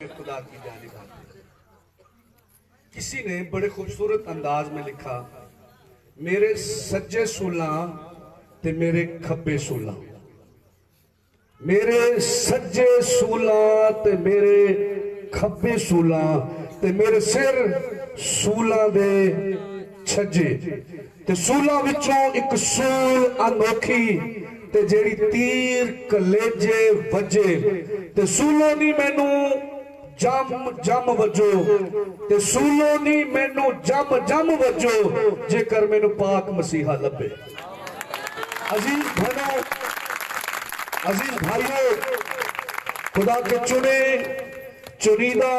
خدا کی جانب آتے ہیں۔ کسی نے بڑے خوبصورت انداز میں لکھا، میرے سجے سولاں تے میرے کھبے سولاں، میرے سجے سولاں تے میرے کھبے سولاں تے میرے سر سولاں دے چھجے تے سولاں وچوں ایک سول انوکھی تے جیڑی تیر کلیجے وجے تے سولوں نہیں مینو جم وجو تے سولوں نہیں مینو جم وجو جے کر مینو پاک مسیحہ لبے۔ عزیز بھائیو، عزیز بھائیو، خدا کے چنے چنیدہ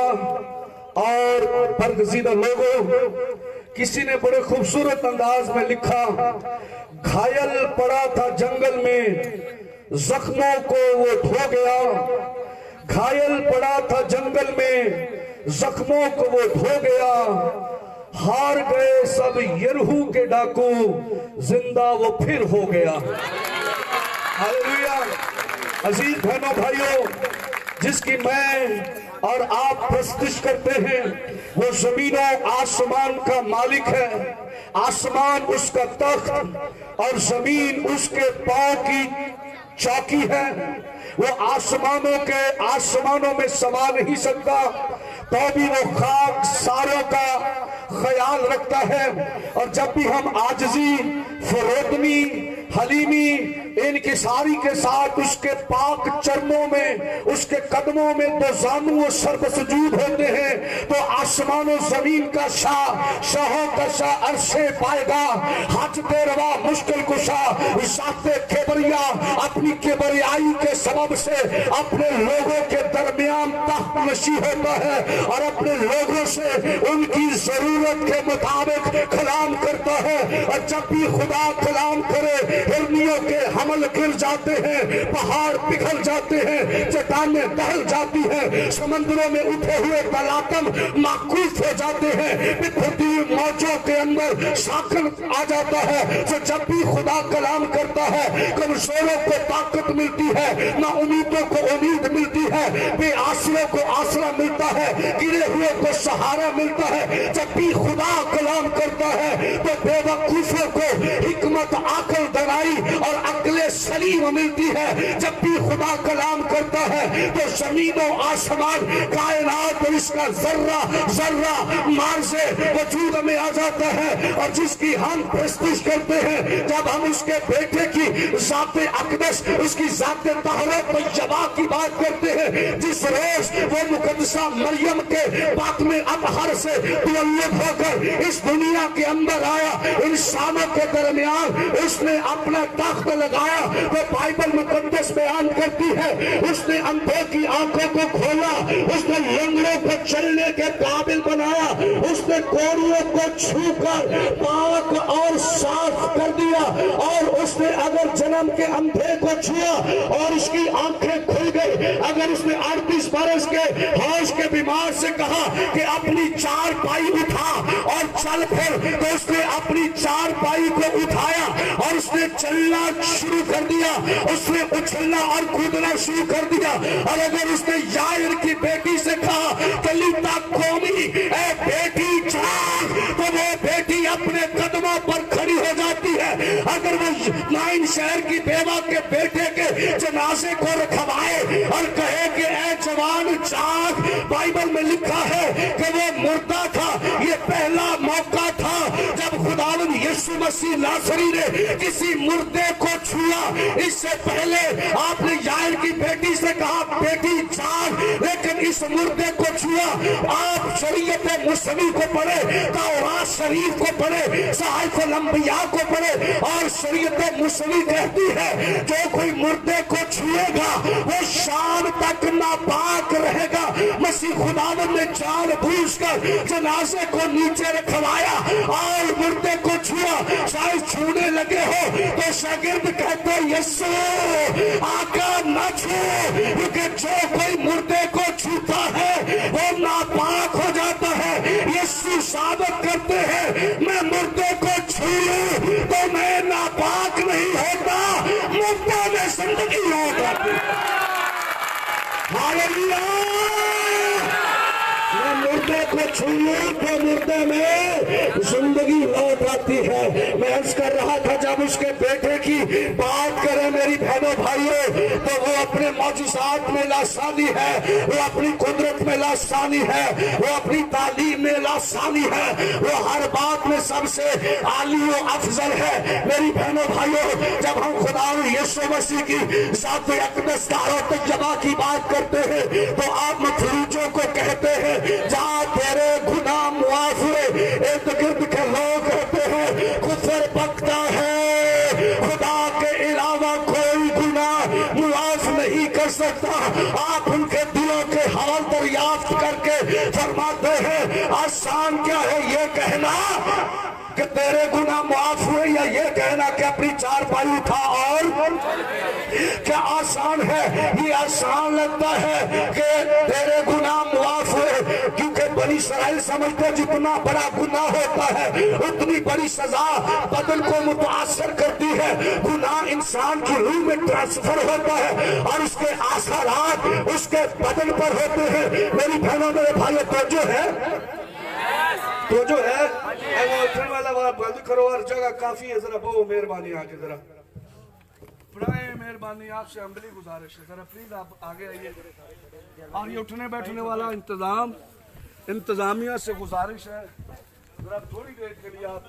اور برگزیدہ لوگوں، کسی نے بڑے خوبصورت انداز میں لکھا، گھائل پڑا تھا جنگل میں زخموں کو وہ دھو گیا، گھائل پڑا تھا جنگل میں زخموں کو وہ دھو گیا، ہار گئے سب یرہو کے ڈاکو زندہ وہ پھر ہو گیا۔ ہاللیلویہ۔ عزیز بہنوں بھائیوں، جس کی میں اور آپ پرستش کرتے ہیں وہ زمین و آسمان کا مالک ہے، آسمان اس کا تخت اور زمین اس کے پاؤں کی چوکی ہے، وہ آسمانوں میں سما نہیں سکتا تو بھی وہ خاک ساروں کا خیال رکھتا ہے، اور جب بھی ہم عاجزی، فروتنی، حلیمی، انکساری کے ساتھ اس کے پاک چرموں میں، اس کے قدموں میں دو زانو و سر بسجود ہوتے ہیں تو آسمان و زمین کا شاہوں کا شاہ عرشے پائے گا، حاجت روا مشکل کشا ذات کبریا اپنی کبریائی کے سبب سے اپنے لوگوں کے درمیان تخت نشی ہوتا ہے اور اپنے لوگوں سے ان کی ضرورت کے مطابق کلام کرتا ہے، اور جب بھی خدا کلام کرے ہرنیوں کے حمل گر جاتے ہیں، پہاڑ پگھل جاتے ہیں، چٹانیں دہل جاتی ہیں، سمندروں میں اٹھے ہوئے تلاطم معکوف ہو جاتے ہیں، بکھرتی موجوں کے اندر ساکن آ جاتا ہے۔ تو جب بھی خدا کلام کرتا ہے کمزوروں کو طاقت ملتی ہے، نا امیدوں کو امید ملتی ہے، بے آسروں کو آسرا ملتا ہے، گرے ہوئے کو سہارا ملتا ہے۔ جب بھی خدا کلام کرتا ہے تو بے وقوفوں کو حکمت، عقل، دانائی اور عقل سلیم ملتی ہے۔ جب بھی خدا کلام کرتا ہے تو زمین و آسمان، کائنات اور اس کا ذرہ ذرہ مارز وجود میں آ جاتا ہے، اور جس کی ہم پرستش کرتے ہیں جب ہم اس کے بیٹے کی ذات اقدس، اس کی ذات طہارت طیبہ کی بات کرتے ہیں، جس روز وہ مقدسہ مریم کے باطن اطہر سے تولد ہو کر اس دنیا کے اندر آیا، انسانوں کے درمیان اس نے اپنا تخت لگایا، وہ بائبل مقدس بیان کرتی ہے، اس نے اندھوں کی آنکھوں کو کھولا، اس نے لنگڑوں کو چلنے کے قابل بنایا، اس نے کوڑیوں کو چھو کر پاک اور صاف کر دیا، اور اس نے اگر جنم کے اندھے کو چھوا اور اس کی آنکھیں کھل گئی، اگر اس نے 38 برس کے ہوش کے بیمار سے کہا کہ اپنی چار پائی اٹھا اور چل پھر، تو اس نے اپنی چار پائی کو اٹھایا اور اس نے چلنا شروع کر دیا، اس نے اچھلنا اور کودنا شروع کر دیا۔ اور اگر اس نے یائر کی بیٹی سے کہا کلیتا قومی، اے بیٹی جاگ، تو وہ بیٹی اپنے قدموں پر کھڑی ہو جاتی ہے۔ اگر وہ نائن شہر کی بیوہ کے بیٹے کے جنازے کو رکھوائے اور کہے کہ اے جوان جاگ، بائبل میں لکھا ہے کہ وہ مردہ تھا۔ یہ پہلا موقع تھا جب خداوند یسوع مسیح ناصری نے کسی مردے کو چھوا۔ اس سے پہلے آپ نے یائر کی بیٹی سے کہا بیٹی جاگ، لیکن اس مردے کو چھوا۔ آپ شریعت موسیٰ کو پڑھے، تورات شریف کو پڑھے، صحائف الانبیاء کو پڑھے، اور شریعت موسیٰ کہتی ہے جو کوئی مردے کو چھوئے گا وہ شام تک ناپاک رہے گا۔ مسیح خداوند نے جان بوجھ کر جنازے کو نیچے رکھوایا اور مردے کو چھوا۔ شاید چھونے لگے ہو تو شاگرد کہتے یسوع آقا نہ چھو، کیونکہ جو کوئی مردے کو چھوتا ہے وہ ناپاک ہو جاتا ہے۔ یسوع ثابت کرتے ہیں میں مردے کو چھوؤں تو میں ناپاک نہیں ہوتا، مردوں میں زندگی ہو جاتی ہے۔ ہاللیلویہ۔ मुर्दे को छूए तो मुर्दे में जिंदगी लौट आती है। मैं अर्ज कर रहा था, जब उसके बेटे की बात करें मेरी बहनों भाइयों, तो वो अपने मौजिज़ात में लासानी है, वो अपनी कुदरत में लासानी है, वो अपनी तालीम में लासानी है, वो हर बात में सबसे आली व अफजल है। मेरी बहनों भाइयों, जब हम खुदा यीशु मसीह की ज़ात अक़दस तैयबा की बात करते हैं तो आप मखलूकों को कहते हैं जहाँ तेरे गुनाह मुआफ हुए, इर्द गिर्द के लोग कहते हैं कुफर पकता है, खुदा के अलावा कोई गुनाह मुआफ नहीं कर सकता। आप उनके दिलों के हाल दरियाफ्त करके फरमाते हैं आसान क्या है ये कहना कि तेरे गुनाह माफ हुए, या ये कहना कि अपनी चारपाई उठा और क्या आसान है? ये आसान लगता है कि तेरे गुनाह माफ हुए, क्योंकि बनी इसराइल समझते जितना बड़ा गुनाह होता है उतनी बड़ी सजा बदन को मुतासर करती है। गुनाह इंसान की रूह में ट्रांसफर होता है और उसके आसारात उसके बदन पर होते हैं। मेरी बहनों मेरे भाइयों, तो जो है वो उठने वाला बंद करो और जगह काफी है, जरा बहुत मेहरबानी आके जरा बड़ाए मेहरबानी आपसे अम्बली गुजारिश है, जरा प्लीज आप आगे आइए। और ये उठने बैठने वाला इंतजामिया से गुजारिश है, जरा थोड़ी देर के लिए आप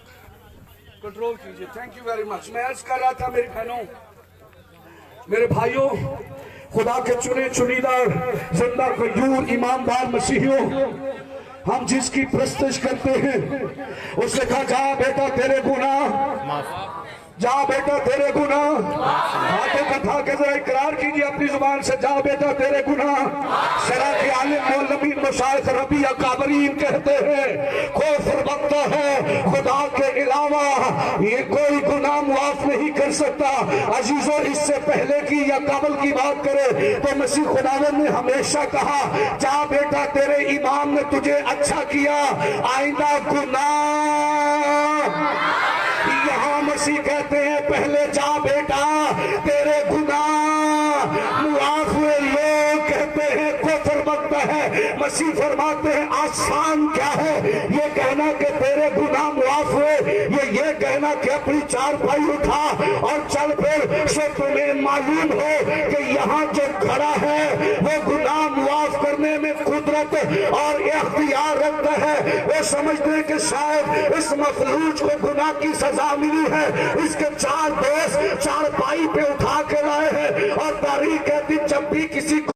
कंट्रोल कीजिए। Thank you very much. मैं अर्ज कर रहा था मेरी बहनों मेरे भाइयों, खुदा के चुने चुनीदा जिंदा कयूर ईमानदार मसीहियों, हम जिसकी प्रस्तुत करते हैं उसने कहा जा बेटा तेरे गुनाह, जा बेटा तेरे गुनाह, हाथों को उठा के जरा इकरार कीजिए अपनी जुबान से, जा बेटा तेरे गुनाह। शरा के आलिम मौलवी मुशाइख रबी अकाबरीन कहते हैं कुफ्र बकता है, खुदा के अलावा ये कोई गुनाह मुआफ नहीं कर सकता। अजीजों, इससे पहले की या कबल की बात करें तो मसीह खुदावंद ने हमेशा कहा जा बेटा तेरे इमाम ने तुझे अच्छा किया, आइंदा गुनाह। यहाँ मसीह कहते हैं पहले जा बेटा तेरे गुनाह मुआफ हुए। लोग कहते हैं कुफ्र बकता है, मसीह फरमाते हैं आसान क्या है ये कहना कि तेरे गुनाह मुआफ हुए, ये कहना कि अपनी चारपाई उठा और चल फिर। सो तुम्हें मालूम हो कि यहाँ जो खड़ा है वो गुनाह मुआफ करने में कुदरत और इख्तियार रखता है। वो समझते हैं कि शायद इस मखलूक को गुनाह की सजा मिली है, इसके चार दोस्त चारपाई पे उठा के लाए हैं। और तारीख कहती जब भी किसी को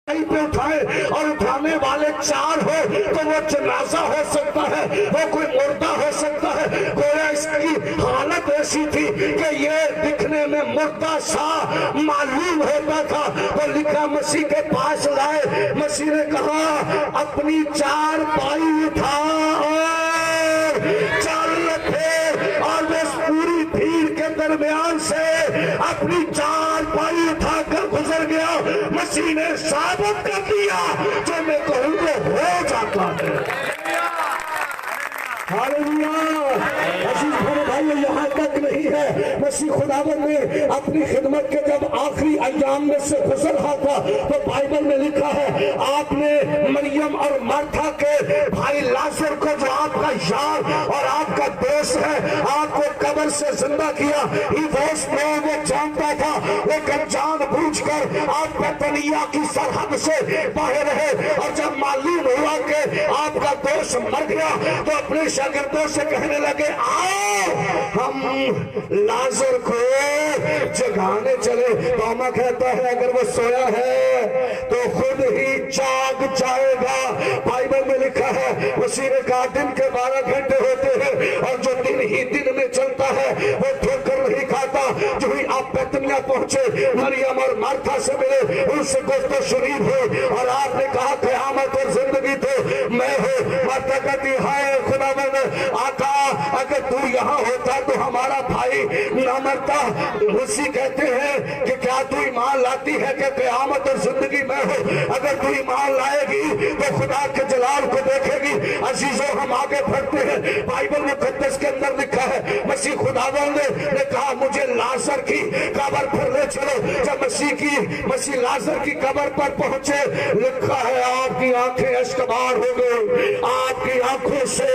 पे उठाए और उठाने वाले चार हो तो वो जनाजा हो सकता है, वो कोई मुर्दा हो सकता है। गोया इसकी हालत ऐसी थी कि ये दिखने में मुर्दा सा मालूम होता था। तो लिखा मसीह के पास लाए, मसीह ने कहा अपनी चार पाई उठा और चल फिर। और वो पूरी भीड़ के दरमियान से अपनी चार पाई उठाकर गुजर गया। मसीह ने साबित कर दिया जो मैं कहूँ वो हो जाता है। हालेलुया। भाई यहाँ तक नहीं है, मसीह खुदावंद ने अपनी खिदमत के जब आखिरी अय्याम में से गुजर रहा था तो बाइबल में लिखा है आपने मरियम और मार्था के भाई लाजर को, जो आपका यार और आपका दोस्त है, आपको कब्र से जिंदा किया। वो जानता था, लेकिन जानबूझकर आप बैतनिया की सरहद से बाहर रहे। और जब मालूम हुआ कि आपका दोस्त मर गया तो अपने शागिर्दों से कहने लगे आओ हम लाजर को जगाने चले। तोमा कहता है अगर वो सोया है तो खुद ही जाग जाएगा। बाइबल में लिखा है मसीह ने कहा दिन के 12 घंटे होते हैं और जो दिन ही दिन में चलता है वो ठोकर नहीं खाता। जो ही आप बैतनिया पहुंचे, मरियम और मार्था से मिले, उनसे गुफ्तगू शुरू हुई और आपने कहा क़यामत और जिंदगी तो मैं हूँ। मार्था कहती हाय खुदावंद आका, अगर तू यहाँ होता तो हमारा भाई न मरता। मसीह कहते हैं कि क्या तू ईमान लाती है कि क़यामत और जिंदगी मैं हूँ? अगर तू ईमान लाएगी तो खुदा के जलाल को देखेगी। अजीजों, हम आगे बढ़ते हैं। बाइबल मुकद्दस के अंदर लिखा है मसीह खुदावंद ने कहा मुझे लाजर की कब्र पर ले चलो। जब मसीह लाजर की कब्र पर पहुंचे, लिखा है आपकी आंखें अश्कबार हो गई, आपकी आंखों से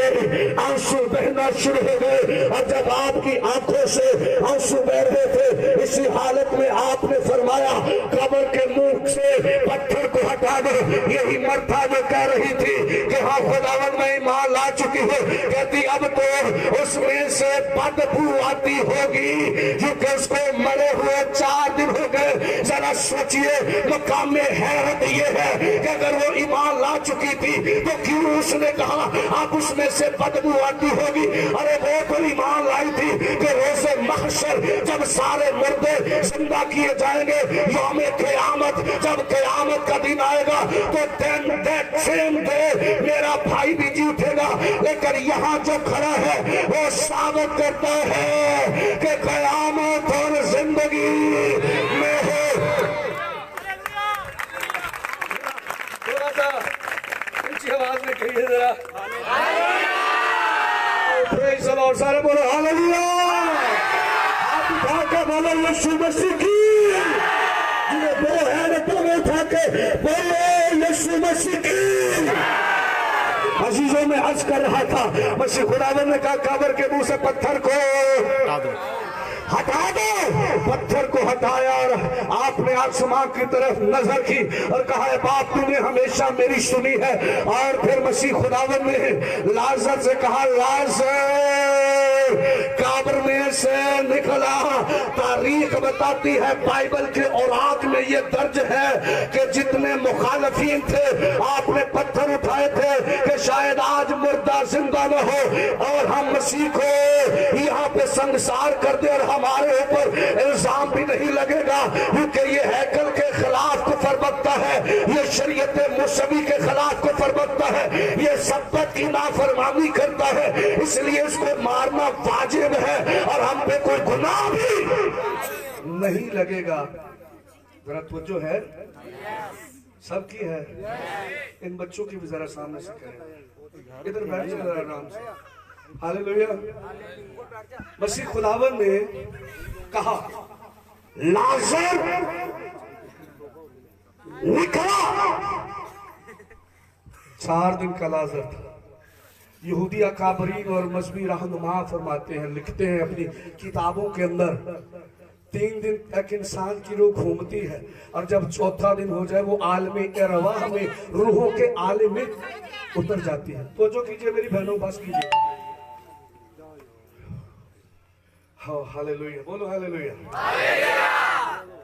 आंसू बहना शुरू हो गए। और जब आपकी आंखों से आंसू बह रहे थे, इसी हालत में आपने फरमाया कब्र के मुंह से पत्थर को हटा दो। यही मर्था जो कह रही थी कि हाँ खुदावन मैं ईमान ला चुकी हूँ, कहती अब तो उसमें से बदबू आती होगी क्योंकि उसको मरे हुए 4 दिन हो गए। जरा सोचिए, मकाम में हैरत ये है कि अगर वो ईमान ला चुकी थी तो क्यों उसने कहा अब उसमें से बदबू आती होगी। अरे वो तो ईमान लाई थी कि रोज़े महशर जब सारे मुर्दे जिंदा किए जाएंगे, यौम क़यामत जब क़यामत का दिन आएगा तो that same day मेरा भाई भी जी उठेगा। लेकिन यहाँ जो खड़ा है वो साबित करता है कि क़यामत और जिंदगी में हो। थोड़ा सा ऊंची आवाज में कहिए जरा, प्रेज़ द लॉर्ड। सारे बोलो हालेलुया। आप उठा के बोलो यीशु मसीह की। वो है तो में उठा के बोलो यीशु मसीह की। अजीजों में अर्ज कर रहा था, मसीह खुदावंद ने कहा कब्र के मुंह से पत्थर को हटा दो। पत्थर को हटाया और आपने आसमान की तरफ नजर की और कहा है बाप तूने हमेशा मेरी सुनी है। और फिर मसीह खुदावंद ने लाजर से कहा लाजर कब्र में से निकला। तारीख बताती है बाइबल के औराक में ये दर्ज है कि जितने मुखालफीन थे आपने पत्थर उठाए थे कि शायद आज मुर्दा जिंदा न हो और हम मसीह को यहाँ पे संसार कर दे और हमारे ऊपर इल्जाम भी नहीं लगेगा क्योंकि ये हैकल के खिलाफ कुफर बकता है, ये शरीयत मूसवी के खिलाफ कुफर बकता है, ये सब्बत की नाफरमानी करता है, इसलिए इसको मारना वाजिब है और हम पे कोई गुनाह भी नहीं लगेगा। जरा तवज्जो है सबकी है, इन बच्चों की भी जरा सामने से करें, इधर बैठ जाए जरा आराम से। हालेलुया। मसीह खुदावंद ने कहा लाजर निकला। 4 दिन का लाजर था। यहूदी अकाबरीन और मजहबी रहनुमा फरमाते हैं, लिखते हैं अपनी किताबों के अंदर 3 दिन तक इंसान की रूह घूमती है और जब 4था दिन हो जाए वो आलमे अरवाह में, रूहों के आलम में उतर जाती है। तो जो कीजिए मेरी बहनों, बस कीजिए। हाँ हालेलुया, बोलो हालेलुया।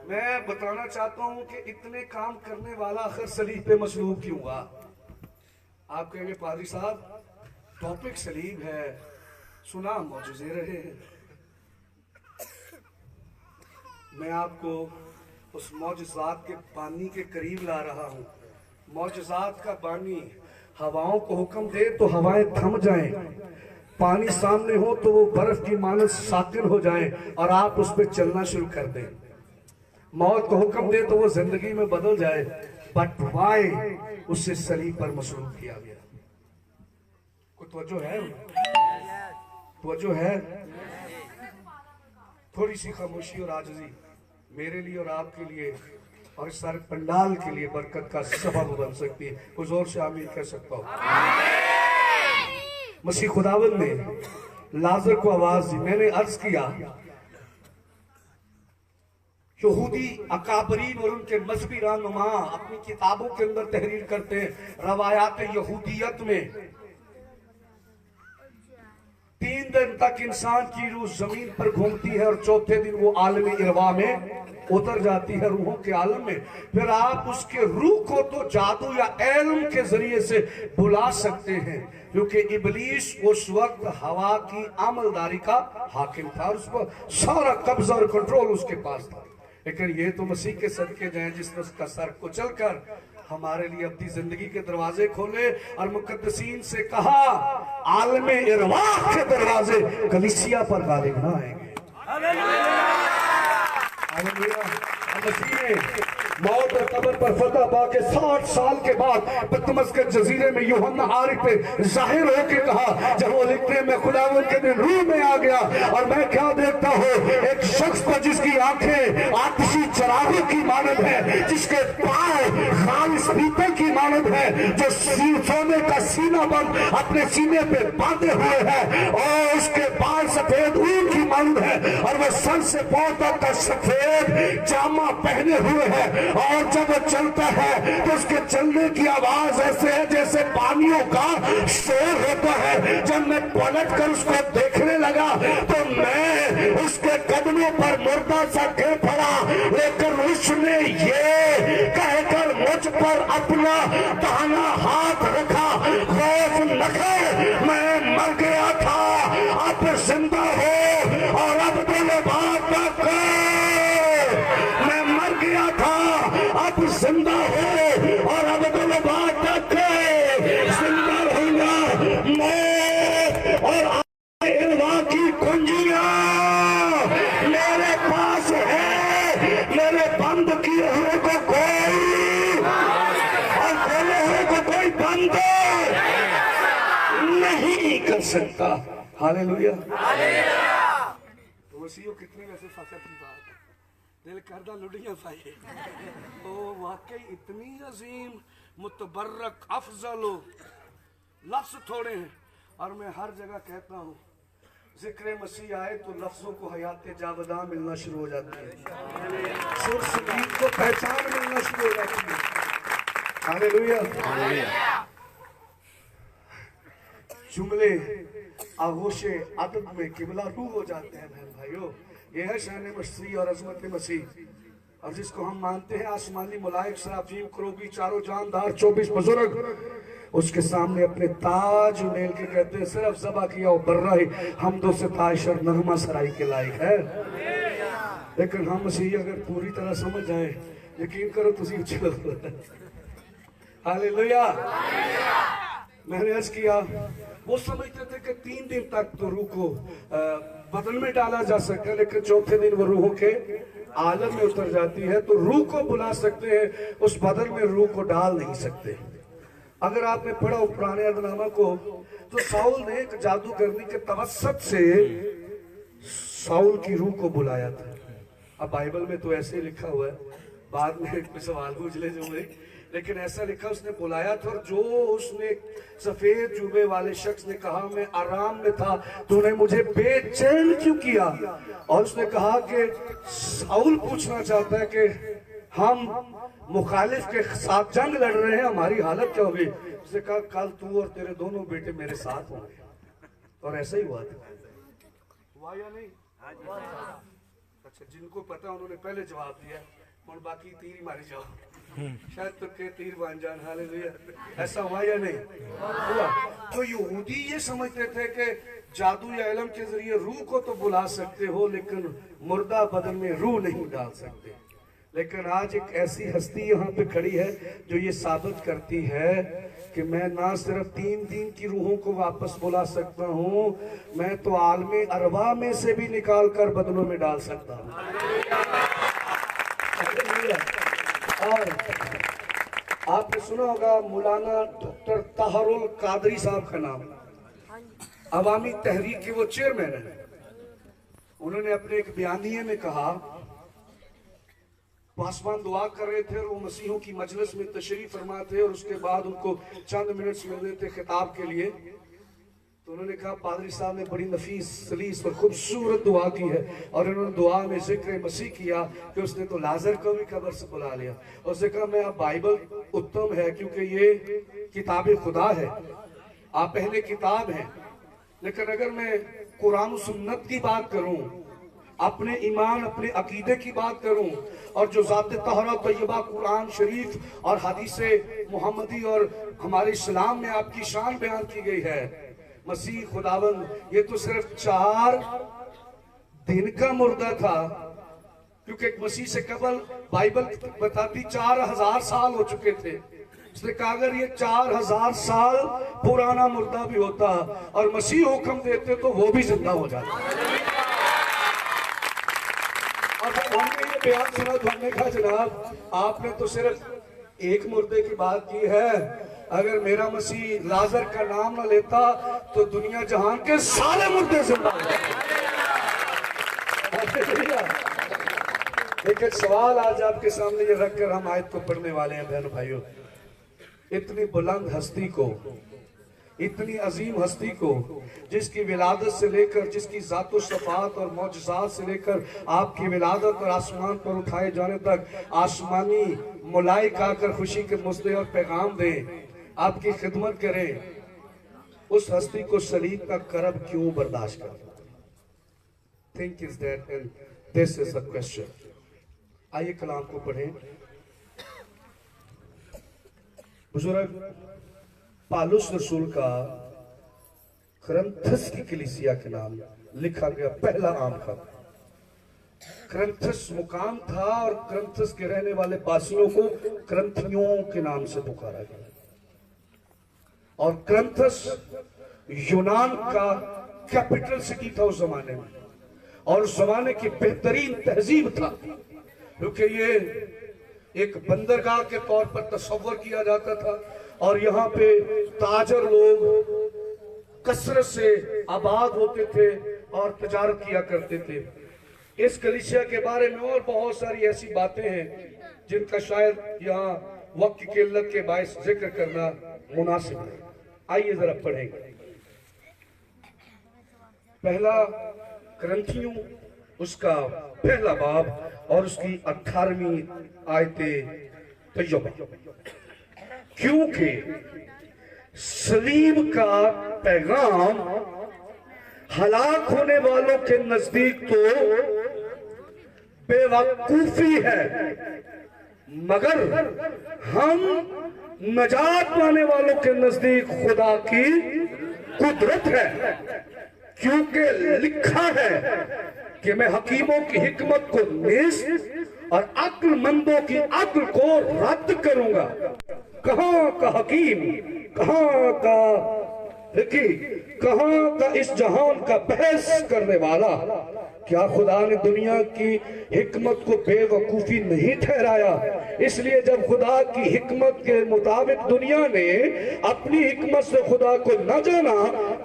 मैं बताना चाहता हूं कि इतने काम करने वाला आखिर सलीब पे मसलूब क्यों हुआ। आप कहेंगे पादरी साहब टॉपिक सलीब है, सुना मौजूजे रहे हैं। मैं आपको उस मौजज़ात के पानी के करीब ला रहा हूँ। मौजज़ात का पानी हवाओं को हुक्म दे तो हवाएं थम जाएं, पानी सामने हो तो वो बर्फ की मानस साकिन हो जाए और आप उस पर चलना शुरू कर दें। मौत को हुक्म दे तो वो जिंदगी में बदल जाए, बट वाई उससे सलीब पर मसलूब किया गया। कोई तवज्जो है? तवज्जो है? थोड़ी सी खामोशी और आजिज़ी मेरे लिए और आपके लिए और इस सारे पंडाल के लिए बरकत का सबब बन सकती है। कुछ जोर से आमीन कह सकता हूँ। मसीह खुदावंद ने लाजर को आवाज दी। मैंने अर्ज किया यहूदी अकाबरीन और उनके मजहबी रहनुमा अपनी किताबों के अंदर तहरीर करते हैं, रवायात यहूदियत में 3 दिन तक इंसान की रूह जमीन पर घूमती है और 4थे दिन वो आलम इरवा में उतर जाती है, रूहों के आलम में। फिर आप उसके रूह को तो जादू या इल्म के जरिए से बुला सकते हैं क्योंकि इबलीस उस वक्त हवा की अमलदारी का हाकिम था और उसको सारा कब्जा और कंट्रोल उसके पास था। लेकिन ये तो मसीह के सदके जाए जिसने उसका सर कुचल कर हमारे लिए अपनी जिंदगी के दरवाजे खोले और मुकद्दसीन से कहा आलम इरवाह के दरवाजे कलीसिया पर गालिब ना आएंगे। हालेलुया। मसीह ने موت اور قبر پر فتح پا کے 60 سال کے بعد پتمس کے جزیرے میں یوحنا عارف پہ ظاہر ہو کے کہا، جب وہ لکھتے ہیں میں خداوند کے دن روح میں آ گیا اور میں کیا دیکھتا ہوں، ایک شخص کو جس کی آنکھیں آتشی چراغوں کی مانند ہے، جس کے پاؤں خالص پیتل کی مانند ہے، جو سونے کا سینہ بند اپنے سینے پہ باندھے ہوئے ہے، اور اس کے بال سفید اون کی مانند ہے، اور وہ سر سے پاؤں تک کا سفید جامہ پہنے ہوئے ہے، اور جب وہ چلتا ہے تو اس کے چلنے کی آواز ایسے ہے جیسے پانیوں کا شور ہوتا ہے۔ جب میں پلٹ کر اس کو دیکھنے لگا تو میں اس کے قدموں پر مردہ سا گر پڑا، لیکن اس نے یہ کہہ کر مجھ پر اپنا داہنا ہاتھ رکھا، خوف نہ کر، میں مر گیا تھا، اب زندہ ہو اور اب دل بات نہ کر، میں مر گیا تھا اب زندہ ہو اور اب دل بات نہ کر، زندہ رہنا موت اور علوا کی کنجیاں میرے پاس ہے، میرے بند کیے ہوئے کو کوئی اور کھولے ہوئے کو کوئی بند نہیں کر سکتا۔ ہاللیلویہ۔ تو مسیحوں کتنے ویسے فخر کی بات، دل کردہ لڑیاں پائے، تو واقعی اتنی عظیم متبرک افضل لفظ تھوڑے ہیں، اور میں ہر جگہ کہتا ہوں ذکر مسیح آئے تو لفظوں کو حیات جاوداں ملنا شروع ہو جاتی ہے، سر سنگیت کو پہچان ملنا شروع ہو جاتی ہے۔ ہاللیلویہ۔ جملے آغوش عدد میں قبلہ روح ہو جاتے ہیں بہن بھائیو۔ یہ ہے شان مسیح اور عظمت مسیح، اور جس کو ہم مانتے ہیں آسمانی ملائک، سرافیم، کروبی، چاروں جاندار، 24 بزرگ اس کے سامنے اپنے تاج اڑیل کے کہتے ہیں صرف ذبح کیا و برہی حمد و ستائش اور نغمہ سرائی کے لائق ہے۔ لیکن ہم مسیح اگر پوری طرح سمجھ جائیں، یقین کرو تسی اچھل ہاللیلویہ۔ میں نے عرض کیا وہ سمجھتے تھے کہ 3 دن تک تو روح کو بدن میں ڈالا جا سکتا ہے، لیکن چوتھے دن وہ روحوں کے عالم میں اتر جاتی ہے، تو روح کو بلا سکتے ہیں، اس بدن میں روح کو ڈال نہیں سکتے۔ اگر آپ نے پڑھا پرانے عہد نامہ کو تو ساؤل نے ایک جادوگرنی کے توسط سے ساؤل کی روح کو بلایا تھا۔ اب بائبل میں تو ایسے لکھا ہوا ہے، بعد میں ایک سوال پوچھ لے جو میں، لیکن ایسا لکھا اس نے بلایا تھا، اور جو اس نے سفید جوبے والے شخص نے کہا میں آرام میں تھا، تو نے مجھے بے چین کیوں کیا؟ اور اس نے کہا کہ ساؤل پوچھنا چاہتا ہے کہ ہم مخالف کے ساتھ جنگ لڑ رہے ہیں، ہماری حالت کیا ہوگی؟ اس نے کہا کل تو اور تیرے دونوں بیٹے میرے ساتھ ہوں گے، اور ایسا ہی ہوا تھا۔ ہوا یا نہیں؟ اچھا، جن کو پتا انہوں نے پہلے جواب دیا، اور باقی تیر ماری جاؤ، شاید تو کہ تیر بان جان۔ ہاللیلویہ۔ ایسا ہوا یا نہیں ہوا؟ تو یہودی یہ سمجھتے تھے کہ جادو یا علم کے ذریعے روح کو تو بلا سکتے ہو، لیکن مردہ بدن میں روح نہیں ڈال سکتے۔ لیکن آج ایک ایسی ہستی یہاں پہ کھڑی ہے جو یہ ثابت کرتی ہے کہ میں نہ صرف 3 دن کی روحوں کو واپس بلا سکتا ہوں، میں تو عالم ارواح میں سے بھی نکال کر بدنوں میں ڈال سکتا ہوں۔ اور آپ نے سنا ہوگا مولانا ڈاکٹر طاہر القادری صاحب کا نام، عوامی تحریک کے وہ چیئرمین ہیں۔ انہوں نے اپنے ایک بیانیے میں کہا، پاسبان دعا کر رہے تھے اور وہ مسیحوں کی مجلس میں تشریف فرما تھے، اور اس کے بعد ان کو چند منٹس ملے تھے خطاب کے لیے، تو انہوں نے کہا پادری صاحب نے بڑی نفیس سلیس اور خوبصورت دعا کی ہے، اور انہوں نے دعا میں ذکر مسیح کیا کہ اس نے تو لازر کو بھی قبر سے بلا لیا۔ اور اس نے کہا میں اب بائبل اتم ہے کیونکہ یہ کتاب خدا ہے، آپ پہلے کتاب ہیں، لیکن اگر میں قرآن و سنت کی بات کروں، اپنے ایمان اپنے عقیدے کی بات کروں، اور جو ذات طاہرہ طیبہ قرآن شریف اور حدیث محمدی اور ہمارے اسلام میں آپ کی شان بیان کی گئی ہے، مسیح خداوند یہ تو صرف 4 دن کا مردہ تھا، کیونکہ مسیح سے قبل بائبل بتاتی 4000 سال ہو چکے تھے۔ اس نے کہا اگر یہ 4000 سال پرانا مردہ بھی ہوتا اور مسیح حکم دیتے تو وہ بھی زندہ ہو جاتا۔ हमने ये बयान सुना तो हमने कहा जनाब आपने तो सिर्फ एक मुर्दे की बात की है, अगर मेरा मसीह लाजर का नाम न लेता तो दुनिया जहान के सारे मुर्दे जिंदा हो जाते। एक सवाल आज आपके सामने ये रखकर हम आयत को पढ़ने वाले हैं बहनों भाइयों। इतनी बुलंद हस्ती को, इतनी अजीम हस्ती को, जिसकी विलादत से लेकर, जिसकी ज़ातो शफात और मौजज़ात से लेकर आपकी विलादत और आसमान पर उठाए जाने तक आसमानी मुलाइक आकर खुशी के मुस्दे और पैगाम दें, आपकी खिदमत करें, उस हस्ती को सलीब का करब क्यों बर्दाश्त कर? Think is that and this is the question. आइए कलाम को पढ़ें। बुजुर्ग पालुस रसूल का करंथस की कलीसिया के नाम लिखा गया पहला आम खत। करंथस मुकाम था और करंथस के रहने वाले बासियों को करंथियों के नाम से पुकारा गया। और करंथस यूनान का कैपिटल सिटी था उस जमाने में, और उस जमाने की बेहतरीन तहजीब था, क्योंकि ये एक बंदरगाह के तौर पर तस्वर किया जाता था और यहाँ पे ताजर लोग कसरत से आबाद होते थे और तजारत किया करते थे। इस कलीसिया के बारे में और बहुत सारी ऐसी बातें हैं जिनका शायद यहाँ वक्त की किल्लत के बायस जिक्र करना मुनासिब है। आइए जरा पढ़ेंगे। पहला करंथियों उसका पहला बाब और उसकी 18वीं आयते तय्यबा। क्योंकि सलीब का पैगाम हलाक होने वालों के नजदीक तो बेवकूफी है, मगर हम नजात पाने वालों के नजदीक खुदा की कुदरत है। क्योंकि लिखा है कि मैं हकीमों की हिकमत को नेस और अक्लमंदों की अक्ल को रद्द करूंगा। कहां का हकीम, कहां का फिकी, कहां का इस जहान का बहस करने वाला? क्या खुदा ने दुनिया की हिकमत को बेवकूफी नहीं ठहराया? इसलिए जब खुदा की हिकमत के मुताबिक दुनिया ने अपनी हिकमत से खुदा को न जाना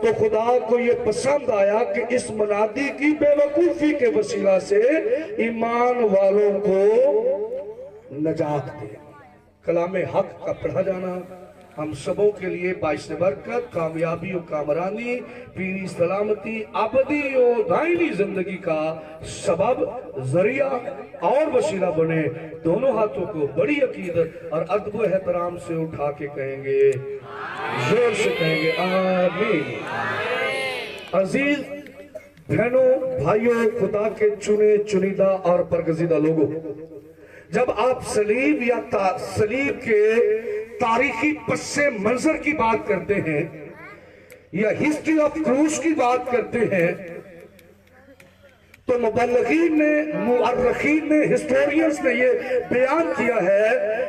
तो खुदा को ये पसंद आया कि इस मुनादी की बेवकूफी के वसीला से ईमान वालों को नजात दे। कलाम हक का पढ़ा जाना हम सबों के लिए बाइस बरकत, कामयाबी और कामरानी, पीरी सलामती, अबदी और दायमी जिंदगी का सबब, जरिया और वसीला बने। दोनों हाथों को बड़ी अकीदत और अदब एहतराम से उठा के कहेंगे, जोर से कहेंगे आमीन। अजीज बहनों, भाइयों, खुदा के चुने चुनिदा और बरगजीदा लोगों, जब आप सलीब या सलीब के तारीखी पस्से मंजर की बात करते हैं या हिस्ट्री ऑफ क्रूज की बात करते हैं तो मुबल्लिगीन ने, मुअर्रिखीन ने, हिस्टोरियंस ने ये बयान किया है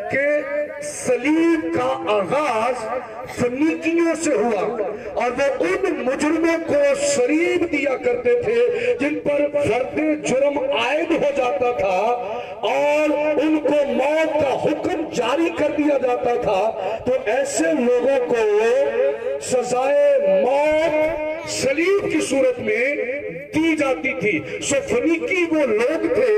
कि सलीब का आगाज फनीकियों से हुआ और वो उन मुजरमों को सलीब दिया करते थे जिन पर फर्दे जुर्म आयद हो जाता था और उनको मौत का हुक्म जारी कर दिया जाता था। तो ऐसे लोगों को सजाए मौत सलीब की सूरत में दी जाती थी। सो फनीकी वो लोग थे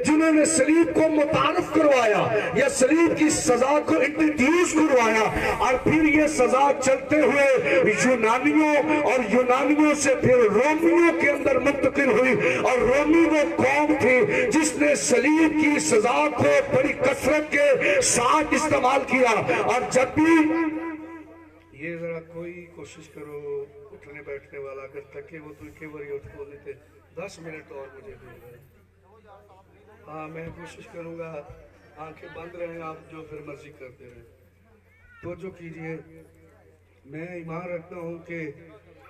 जिन्होंने सलीब को मुतारफ करवाया या सलीब की सजा को इंट्रोड्यूस करवाया और फिर ये सजा चलते हुए यूनानियों और यूनानियों से फिर रोमियों के अंदर मुंतकिल हुई और रोमी वो कौम थी जिसने सलीब की सजा को बड़ी कसरत के साथ इस्तेमाल किया। और जब भी ये जरा कोई कोशिश करो उठने बैठने वाला, अगर थके वो तो के बार उठ को लेते 10 मिनट और मुझे दे। हाँ, मैं कोशिश करूंगा, आंखें बंद रहें, आप जो फिर मर्जी करते रहें। तो जो कीजिए, मैं ईमान रखता हूँ कि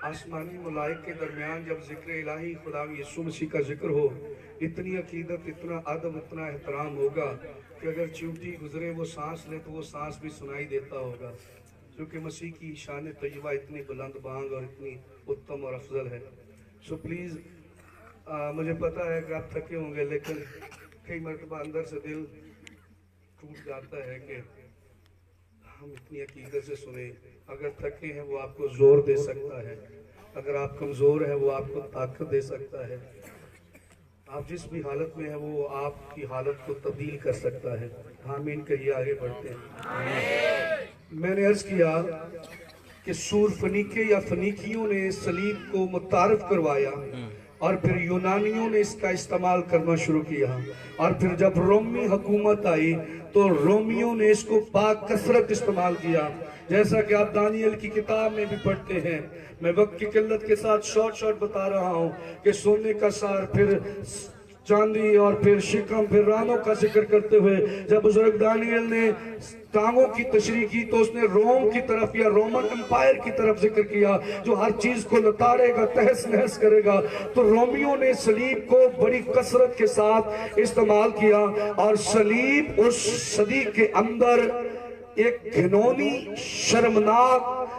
आसमानी मलाइक के दरमियान जब जिक्र इलाही खुदा यीशु मसीह का जिक्र हो, इतनी अकीदत, इतना अदब, इतना एहतराम होगा कि अगर चींटी गुजरे वो सांस ले तो वो सांस भी सुनाई देता होगा, क्योंकि मसीह की शान तय्यबा इतनी बुलंद बांग और इतनी उत्तम और अफजल है। सो प्लीज मुझे पता है कि आप थके होंगे, लेकिन कई मरतबा अंदर से दिल टूट जाता है कि हम इतनी अकीदत से सुने। अगर थके हैं वो आपको जोर दे सकता है, अगर आप कमज़ोर हैं वो आपको ताकत दे सकता है, आप जिस भी हालत में हैं वो आपकी हालत को तब्दील कर सकता है। आमीन कहिए, आगे बढ़ते हैं। मैंने अर्ज़ किया कि सूर फनीके या फनीकियों ने सलीब को मुतारफ करवाया और फिर यूनानियों ने इसका इस्तेमाल करना शुरू किया, और फिर जब रोमी हुकूमत आई तो रोमियों ने इसको बाकसरत इस्तेमाल किया। जैसा कि आप दानियल की किताब में भी पढ़ते हैं। मैं वक्त की किल्लत के साथ शॉर्ट बता रहा हूँ कि सोने का सार, फिर चांदी, और फिर शिकम, फिर रानों का जिक्र करते हुए जब बुजुर्ग दानियल ने टांगों की तशरीह की तो उसने रोम की तरफ या रोमन एम्पायर की तरफ जिक्र किया जो हर चीज को लताड़ेगा, तहस नहस करेगा। तो रोमियों ने सलीब को बड़ी कसरत के साथ इस्तेमाल किया, और सलीब उस सदी के अंदर एक घिनौनी, शर्मनाक,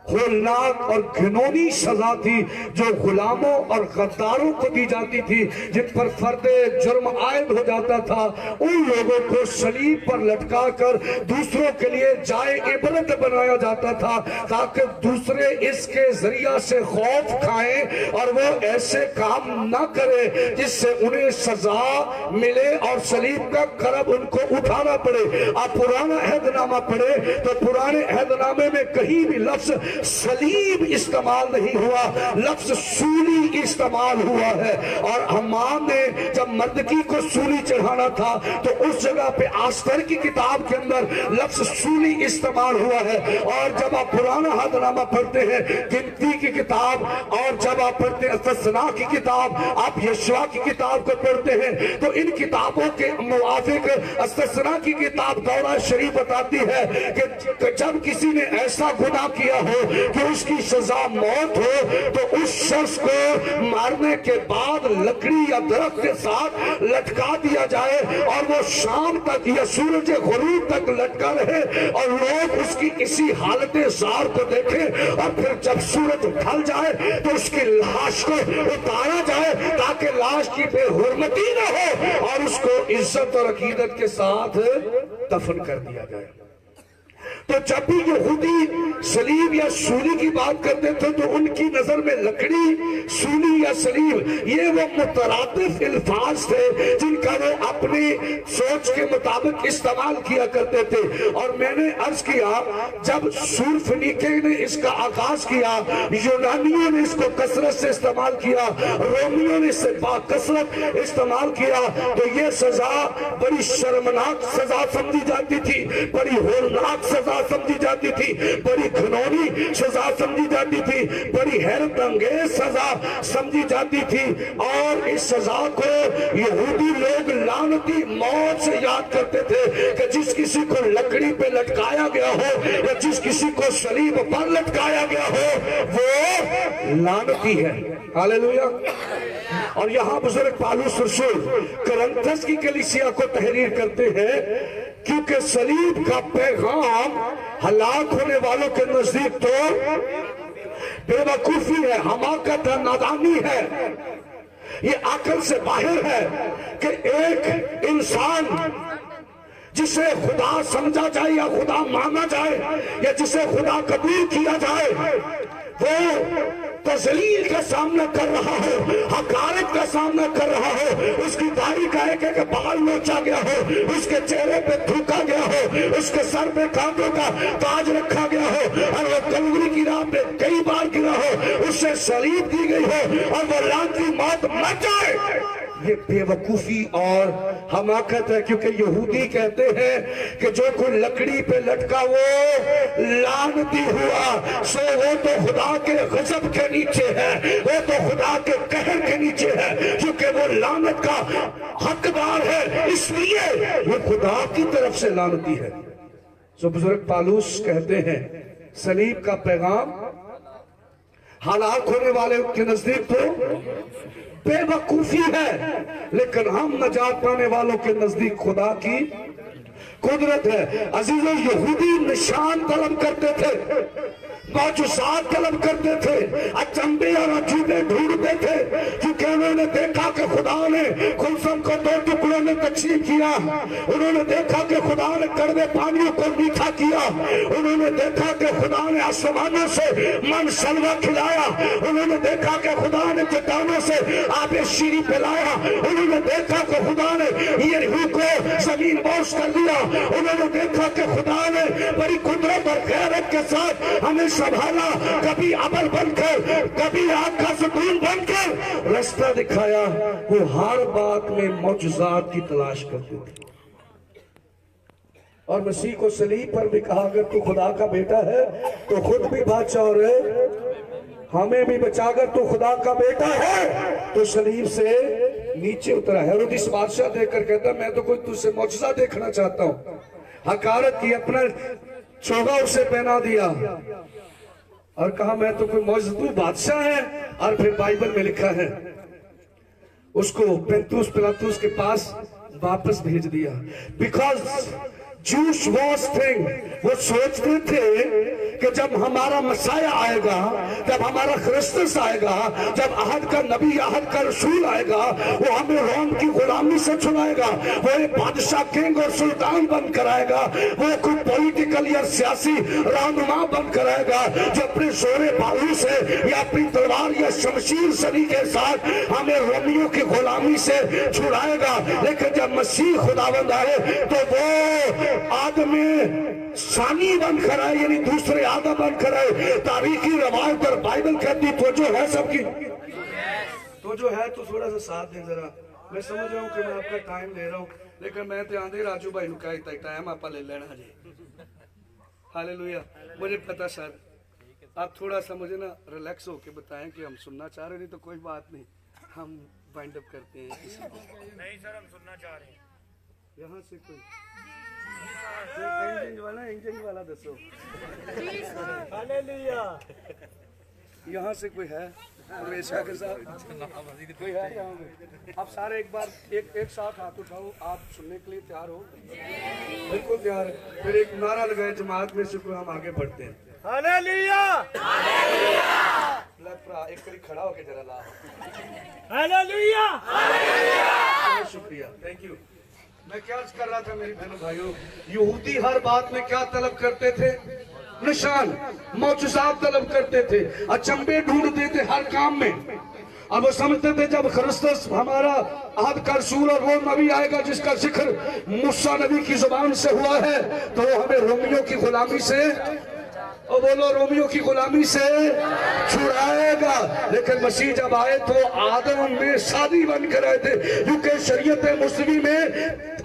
होलनाक और घिनौनी सजा थी जो गुलामों और गद्दारों को दी जाती थी, जिन पर फर्दे जुर्म आयद हो जाता था। उन लोगों को सलीब पर लटका कर दूसरों के लिए जाए इबरत बनाया जाता था, ताकि दूसरे इसके जरिया से खौफ खाएं और वो ऐसे काम ना करे जिससे उन्हें सजा मिले और सलीब का करब उनको उठाना पड़े। आप पुराना अहदनामा पढ़े तो पुराने अहदनामे में कहीं भी लफ्ज सलीब इस्तेमाल नहीं हुआ, लफ्ज सूली इस्तेमाल हुआ है। और हम्माम ने जब मर्दकी को सूली चढ़ाना था तो उस जगह पे आस्तर की किताब के अंदर लफ्ज सूली इस्तेमाल हुआ है। और जब आप पुराना अहदनामा पढ़ते हैं, गिनती की किताब, और जब आप पढ़ते हैं इस्तस्ना की किताब, आप यशवा की किताब को पढ़ते हैं, तो इन किताबों के मुवाफिक इस्तस्ना की किताब दौरा शरीफ बताती है कि जब किसी ने ऐसा गुनाह किया हो कि उसकी सजा मौत हो तो उस शख्स को मारने के बाद लकड़ी या दरख्त के साथ लटका दिया जाए और वो शाम तक या सूरज गुरूब तक लटका रहे और लोग उसकी इसी हालत ज़ार को देखें, और फिर जब सूरज ढल जाए तो उसकी लाश को उतारा जाए ताकि लाश की बेहुरमती न हो और उसको इज्जत और अकीदत के साथ दफन कर दिया जाए। तो जब भी यहूदी सलीब या सूली की बात करते थे तो उनकी नजर में लकड़ी, सूली या सलीब ये वो मुतरादिफ अल्फाज थे जिनका वो अपनी सोच के मुताबिक इस्तेमाल किया करते थे। और मैंने अर्ज किया, जब सूर फनीके ने इसका आगाज किया, यूनानियों ने इसको कसरत से इस्तेमाल किया, रोमियों ने इसे बाकसरत इस्तेमाल किया, तो ये सजा बड़ी शर्मनाक सजा समझी जाती थी, बड़ी होलनाक सजा समझी जाती थी, बड़ी घिनौनी सजा समझी जाती थी, बड़ी हैरत अंगेज सजा समझी जाती थी। और इस सजा को यहूदी लोग लानती मौत से याद करते थे कि जिस किसी को लकड़ी पे लटकाया गया हो या जिस किसी को सलीब पर लटकाया गया हो वो लानती है। हालेलुया। और यहाँ बुजुर्ग पालूस रसूल करंथस की कलीसिया को तहरीर करते हैं, क्योंकि सलीब का पैगाम हलाक होने वालों के नजदीक तो बेवकूफी है, हमाकत है, नादानी है, ये अकल से बाहर है कि एक इंसान जिसे खुदा समझा जाए या खुदा माना जाए या जिसे खुदा कबूल किया जाए वो तजलील का सामना कर रहा हो, हकारत का सामना कर रहा हो, उसकी दाढ़ी का एक एक बाल नोचा गया हो, उसके चेहरे पे थूका गया हो, उसके सर पे कांटों का ताज रखा गया हो और वो कलवरी की राह पे कई बार गिरा हो, उससे सलीब दी गई हो और वो लानती मौत मर जाए। ये बेवकूफी और हमाकत है, क्योंकि यहूदी कहते हैं कि जो कोई लकड़ी पे लटका वो लानती हुआ, सो वो तो खुदा के गजब के नीचे है, वो तो खुदा के कहर के नीचे है, क्योंकि वो लानत का हकदार है, इसलिए वो खुदा की तरफ से लानती है। सो बुजुर्ग पालूस कहते हैं सलीब का पैगाम हलाक होने वाले के नजदीक तो बेवकूफी है, लेकिन हम नजात पाने वालों के नजदीक खुदा की कुदरत है। अजीजों, यहूदी निशान तलब करते थे, मौजूदात तलब करते थे, अचंभे और अजूबे ढूंढते थे, क्योंकि उन्होंने देखा कि खुदा ने कुलसम को 2 टुकड़ों में तकसीम किया, उन्होंने देखा कि खुदा ने कड़वे पानियों को मीठा किया, उन्होंने देखा कि खुदा ने आसमानों से मन सलवा खिलाया, उन्होंने देखा कि खुदा ने चट्टानों से आबे शीरी पिलाया, उन्होंने देखा कि खुदा ने यरीहो को जमीन बोस कर दिया, उन्होंने देखा कि खुदा ने बड़ी कुदरत और गैरत के साथ हमें संभाला, कभी अबल बनकर, कभी आग का सुकून बनकर रास्ता दिखाया। वो हर बात में मौजूदात की तलाश करते थे। और मसीह को सलीब पर भी कहा, अगर तू खुदा का बेटा है तो खुद भी बादशाह और हमें भी बचाकर, तू खुदा का बेटा है तो सलीब से नीचे उतरा है। और इस बादशाह देखकर कहता, मैं तो कोई तुझसे मौजूदा देखना चाहता हूँ। हकारत की, अपना चोगा उसे पहना दिया और कहा, मैं तो कोई मौजूदा बादशाह है। और फिर बाइबल में लिखा है उसको पेंतुस पिलातुस के पास वापस भेज दिया। बिकॉज जूस वॉज थिंग, वो सोचते थे कि जब हमारा मसाया आएगा, जब हमारा क्रिस्टस आएगा, जब अहद का नबी, अहद का रसूल आएगा, वो हमें रोम की गुलामी से छुड़ाएगा, वो एक बादशाह, किंग और सुल्तान बन कर आएगा, वो कोई पॉलिटिकल या सियासी रहनुमा बन कर आएगा जो अपने जोरे बाहू से या अपनी तलवार या शमशीर सरी के साथ हमें रोमियों की गुलामी से छुड़ाएगा। लेकिन जब मसीह खुदावंद आए तो वो आदमी सानी बन कर आए, यानी दूसरे आदम बन कर आए। तारीखी रवायत और बाइबल कहती तो जो है सबकी, तो जो है तो थोड़ा सा साथ दें जरा। मैं समझ रहा हूँ कि मैं आपका टाइम ले रहा हूँ, लेकिन मैं तो आंधे राजू भाई नु कहता टाइम आप ले लेना जी। हालेलुया। मुझे पता सर आप थोड़ा सा मुझे ना रिलैक्स होके बताएं कि हम सुनना चाह रहे, नहीं तो कोई बात नहीं, हम वाइंड अप करते हैं। नहीं सर, हम सुनना चाह रहे हैं। यहाँ से कोई इंजन वाला दसो। हालेलुया। यहाँ से कोई है हमेशा के साथ कोई है यहाँ में? आप सारे एक बार एक साथ हाथ उठाओ। आप सुनने के लिए तैयार हो? बिल्कुल तैयार है। फिर एक नारा लगाए जमात में से, कोई हम आगे बढ़ते हैं। हालेलुया। एक करी खड़ा होके जरा ला। हालेलुया। शुक्रिया, थैंक यू। मैं क्या अर्ज कर रहा था मेरे बहनों भाइयों, यहूदी हर बात में क्या तलब करते थे? निशान, मौजूदात तलब करते थे, अचंभे ढूंढते थे हर काम में। और वो समझते थे जब क्रिस्टस हमारा अहद का रसूल और वो नबी आएगा जिसका जिक्र मूसा नबी की जुबान से हुआ है, तो वो हमें रोमियों की गुलामी से, और बोलो रोमियों की गुलामी से छुड़ाएगा। लेकिन मसीह जब आए तो आदम में शादी बन कर आए थे, क्योंकि शरीयत मुस्लिम में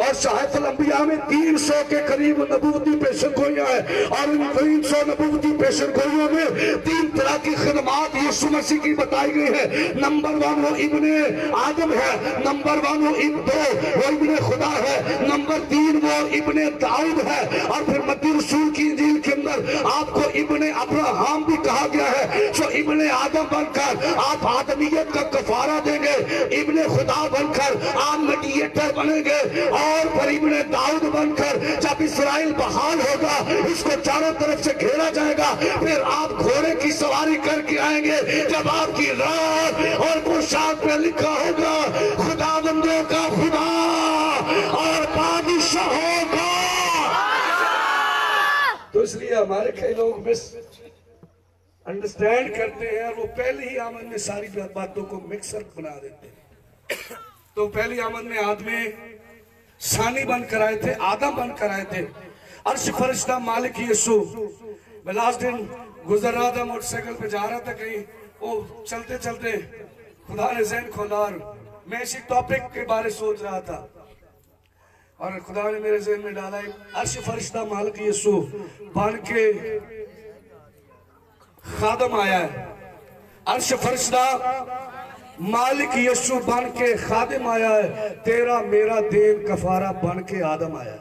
और सहाफ़ुल अंबिया में 300 के करीब नबूवती पेशन गोइयां है। और इन 300 नबूवती पेशन गोइयों में 3 तरह की खिदमात यीशु मसीह की बताई गई है। नंबर 1 वो इब्ने आदम है, नंबर 1 वो 2 वो इब्ने खुदा है, नंबर 3 वो इब्ने दाऊद है। और फिर मत्ती रसूल की इंजील के अंदर आपको इब्ने अब्राहम भी कहा गया है। सो इब्ने आदम बनकर आप आदमियत का कफारा देंगे, इब्ने खुदा बनकर आप मीडिएटर बनेंगे, और फिर इब्ने दाऊद बनकर जब इस्राएल बहाल होगा, इसको चारों तरफ से घेरा जाएगा, फिर आप घोड़े की सवारी करके आएंगे। जब आपकी रात और पोशाक पे लिखा होगा खुदाबंदों का खुदा और बादशाहों का। तो इसलिए हमारे कई लोग मिस अंडरस्टैंड करते हैं और वो पहली ही आमद में सारी बातों को मिक्सर बना देते हैं। तो पहली आमद में आदमी सानी बन कर आए थे, आदम बन कर आए थे। अर्श फरिश्ता मालिक यीशु। मैं लास्ट दिन गुजर रहा था, मोटरसाइकिल पे जा रहा था कहीं, वो चलते चलते खुदा ने ज़हन खोला और मैं इसी टॉपिक के बारे सोच रहा था, और खुदा ने मेरे ज़हन में डाला अर्श फरिश्ता मालिक यीशु बन के खादम आया है। अर्श फरिश्ता मालिक यीशु बन के खादिम आया है। तेरा मेरा देन कफारा बन के आदम आया है।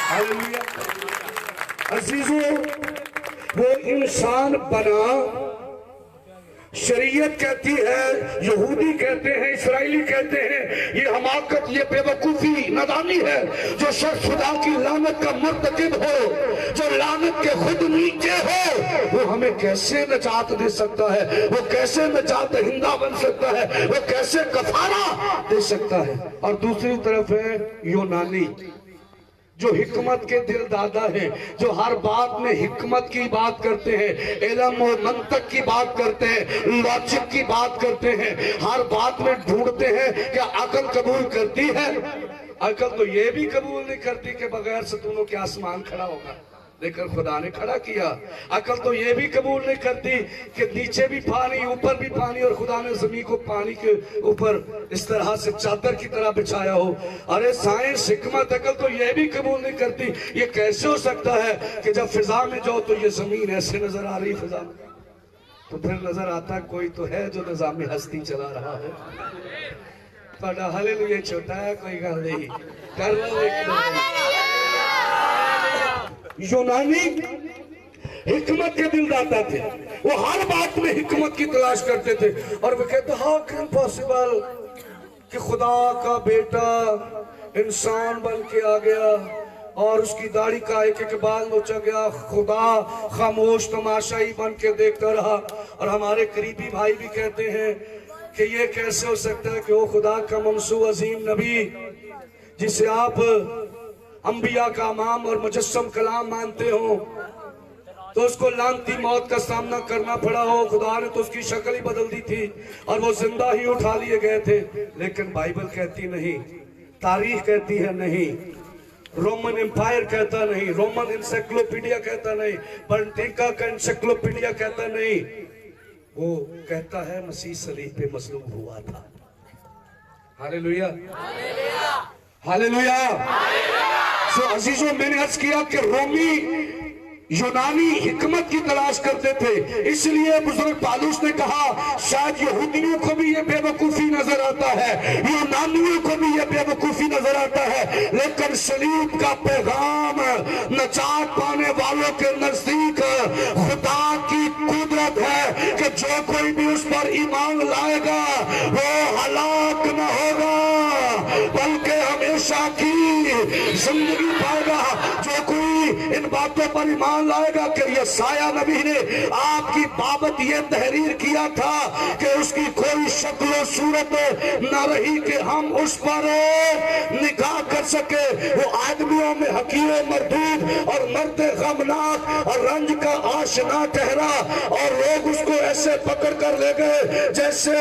हालेलुया। अजीजों, वो इंसान बना, शरीयत कहती है, यहूदी कहते हैं, इसराइली कहते हैं, ये हमाकत, ये बेवकूफी, नादानी है। जो शख्स खुदा की लानत का मुर्तकिब हो, जो लानत के खुद नीचे हो, ہمیں کیسے نجات دے سکتا ہے، وہ کیسے نجات دہندہ بن سکتا ہے، وہ کیسے کفارہ دے سکتا ہے۔ اور دوسری طرف ہے یونانی، جو حکمت کے دل دادا ہیں، جو ہر بات میں حکمت کی بات کرتے ہیں، علم و منطق کی بات کرتے ہیں، لاجک کی بات کرتے ہیں، ہر بات میں ڈھونڈتے ہیں کہ عقل قبول کرتی ہے۔ عقل تو یہ بھی قبول نہیں کرتی کہ بغیر ستونوں کے آسمان کھڑا ہوگا، لیکن خدا نے کھڑا کیا۔ عقل تو یہ بھی قبول نہیں کرتی کہ نیچے بھی پانی اوپر بھی پانی، اور خدا نے زمین کو پانی کے اوپر اس طرح سے چادر کی طرح بچھایا ہو۔ ارے سائنس، حکمت، عقل تو یہ بھی قبول نہیں کرتی یہ کیسے ہو سکتا ہے کہ جب فضا میں جاؤ تو یہ زمین ایسے نظر آ رہی فضا میں، تو پھر نظر آتا کوئی تو ہے جو نظام ہستی چلا رہا ہے۔ پڑھا ہاللیلویا چھوٹا ہے، کوئی گل نہیں کر لو ایک یونانی حکمت کے دل داتا تھے، وہ ہر بات میں حکمت کی تلاش کرتے تھے، اور وہ کہتے ہاؤ کین پاسبل کہ خدا کا بیٹا انسان بن کے آ گیا اور اس کی داڑھی کا ایک ایک بال نوچا گیا، خدا خاموش تماشائی بن کے دیکھتا رہا۔ اور ہمارے قریبی بھائی بھی کہتے ہیں کہ یہ کیسے ہو سکتا ہے کہ وہ خدا کا ممسوح عظیم نبی جسے آپ انبیاء کا امام اور مجسم کلام مانتے ہوں، تو اس کو لعنتی موت کا سامنا کرنا پڑا ہو، خدا نے تو اس کی شکل ہی بدل دی تھی اور وہ زندہ ہی اٹھا لیے گئے تھے۔ لیکن بائبل کہتی نہیں، تاریخ کہتی ہے نہیں، رومن امپائر کہتا نہیں، رومن انسائکلوپیڈیا کہتا نہیں، برنٹیکا کا انسائکلوپیڈیا کہتا نہیں، وہ کہتا ہے مسیح صلیب پہ مصلوب ہوا تھا۔ ہاللیلویا، ہاللیلویا۔ سو عزیزوں، میں نے عرض کیا کہ رومی یونانی حکمت کی تلاش کرتے تھے، اس لیے بزرگ پالوس نے کہا شاید یہودیوں کو بھی یہ بے وقوفی نظر آتا ہے، یونانیوں کو بھی یہ بے وقوفی نظر آتا ہے، لیکن صلیب کا پیغام نجات پانے والوں کے نزدیک خدا کی قدرت ہے کہ جو کوئی بھی اس پر ایمان لائے گا وہ ہلاک نہ ہوگا بلکہ ہمیشہ کی زندگی پائے گا۔ جو کوئی ان باتوں پر ایمان لائے گا کہ یہ سایہ نبی نے آپ کی بابت یہ تحریر کیا تھا کہ اس کی کوئی شکل و صورت نہ رہی کہ ہم اس پر نگاہ کر سکے، وہ آدمیوں میں حقیر و مردود اور مرد غمناک اور رنج کا آشنا ٹھہرا، اور لوگ اس کو ایسے پکڑ کر لے گئے جیسے